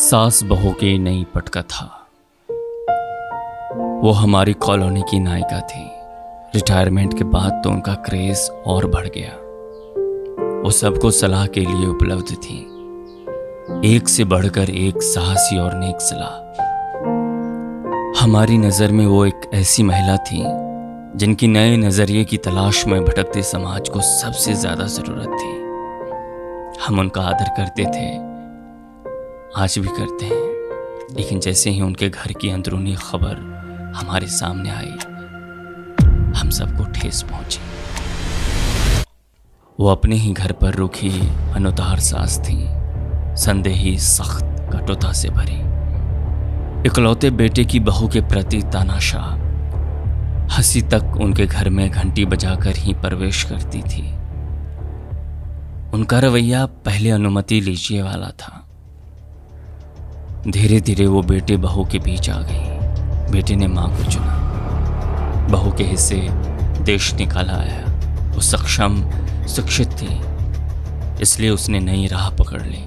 सास बहू की नई पटकथा। वो हमारी कॉलोनी की नायिका थी। रिटायरमेंट के बाद तो उनका क्रेज और बढ़ गया। वो सबको सलाह के लिए उपलब्ध थी, एक से बढ़कर एक साहसी और नेक सलाह। हमारी नज़र में वो एक ऐसी महिला थी जिनकी नए नज़रिए की तलाश में भटकते समाज को सबसे ज़्यादा ज़रूरत थी। हम उनका आदर करते थे, आज भी करते हैं, लेकिन जैसे ही उनके घर की अंदरूनी खबर हमारे सामने आई, हम सबको ठेस पहुंची। वो अपने ही घर पर रुकी अनुदार सास थी, संदेही, सख्त, कटुता से भरी। इकलौते बेटे की बहू के प्रति तानाशाह, हंसी तक उनके घर में घंटी बजाकर ही प्रवेश करती थी। उनका रवैया पहले अनुमति लीजिए वाला था। धीरे धीरे वो बेटे बहू के बीच आ गई। बेटे ने मां को चुना, बहू के हिस्से देश निकाला आया। वो सक्षम, शिक्षित थी, इसलिए उसने नई राह पकड़ ली।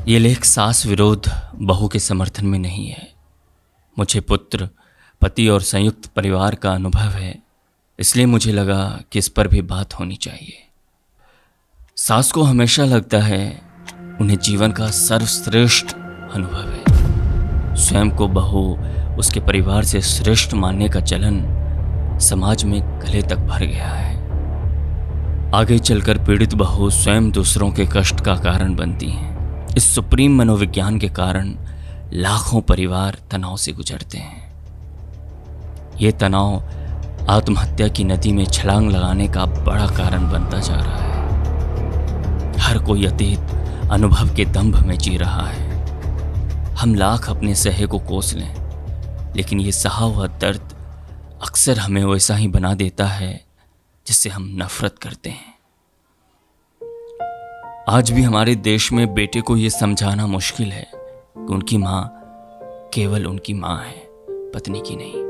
ये लेख सास विरोध बहू के समर्थन में नहीं है। मुझे पुत्र, पति और संयुक्त परिवार का अनुभव है, इसलिए मुझे लगा कि इस पर भी बात होनी चाहिए। सास को हमेशा लगता है उन्हें जीवन का सर्वश्रेष्ठ अनुभव है। स्वयं को बहू उसके परिवार से श्रेष्ठ मानने का चलन समाज में गले तक भर गया है। आगे चलकर पीड़ित बहू स्वयं दूसरों के कष्ट का कारण बनती हैं। इस सुप्रीम मनोविज्ञान के कारण लाखों परिवार तनाव से गुजरते हैं। ये तनाव आत्महत्या की नदी में छलांग लगाने का बड़ा कारण बनता जा रहा है। हर कोई अतीत अनुभव के दंभ में जी रहा है। हम लाख अपने सहे को कोस लें, लेकिन ये सहा हुआ दर्द अक्सर हमें वैसा ही बना देता है जिससे हम नफरत करते हैं। आज भी हमारे देश में बेटे को ये समझाना मुश्किल है कि उनकी मां केवल उनकी मां है, पत्नी की नहीं।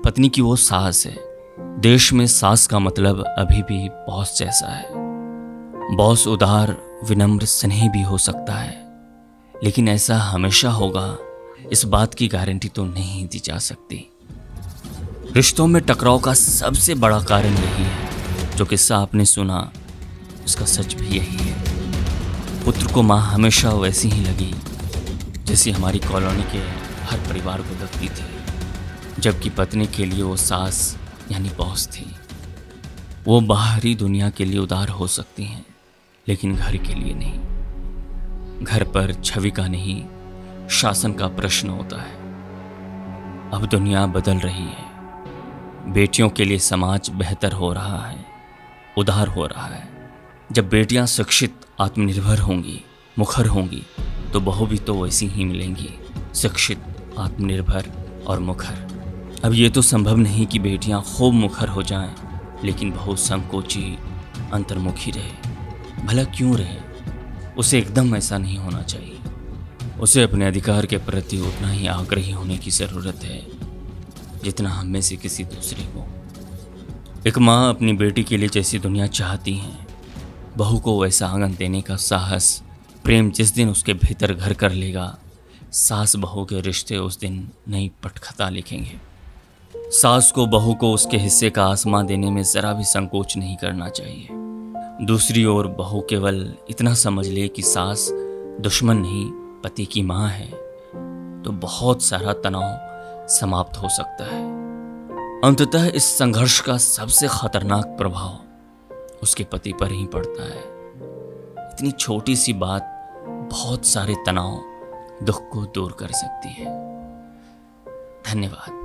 पत्नी की वो सास है। देश में सास का मतलब अभी भी बॉस जैसा है। बॉस उदार, विनम्र, स्नेही भी हो सकता है, लेकिन ऐसा हमेशा होगा, इस बात की गारंटी तो नहीं दी जा सकती। रिश्तों में टकराव का सबसे बड़ा कारण यही है। जो किस्सा आपने सुना, उसका सच भी यही है। पुत्र को माँ हमेशा वैसी ही लगी जैसी हमारी कॉलोनी के हर परिवार को लगती थी, जबकि पत्नी के लिए वो सास यानी बॉस थी। वो बाहरी दुनिया के लिए उदार हो सकती हैं, लेकिन घर के लिए नहीं। घर पर छवि का नहीं, शासन का प्रश्न होता है। अब दुनिया बदल रही है। बेटियों के लिए समाज बेहतर हो रहा है, उदार हो रहा है। जब बेटियां शिक्षित, आत्मनिर्भर होंगी, मुखर होंगी, तो बहू भी तो वैसी ही मिलेंगी, शिक्षित, आत्मनिर्भर और मुखर। अब ये तो संभव नहीं कि बेटियां खूब मुखर हो जाएं, लेकिन बहू संकोची, अंतर्मुखी रहे। भला क्यों रहे? उसे एकदम ऐसा नहीं होना चाहिए। उसे अपने अधिकार के प्रति उतना ही आग्रही होने की ज़रूरत है जितना हम में से किसी दूसरे को। एक माँ अपनी बेटी के लिए जैसी दुनिया चाहती है, बहू को वैसा आंगन देने का साहस, प्रेम जिस दिन उसके भीतर घर कर लेगा, सास बहू के रिश्ते उस दिन नई पटकथा लिखेंगे। सास को बहू को उसके हिस्से का आसमां देने में ज़रा भी संकोच नहीं करना चाहिए। दूसरी ओर बहू केवल इतना समझ ले कि सास दुश्मन नहीं, पति की माँ है, तो बहुत सारा तनाव समाप्त हो सकता है। अंततः इस संघर्ष का सबसे खतरनाक प्रभाव उसके पति पर ही पड़ता है। इतनी छोटी सी बात बहुत सारे तनाव, दुख को दूर कर सकती है। धन्यवाद।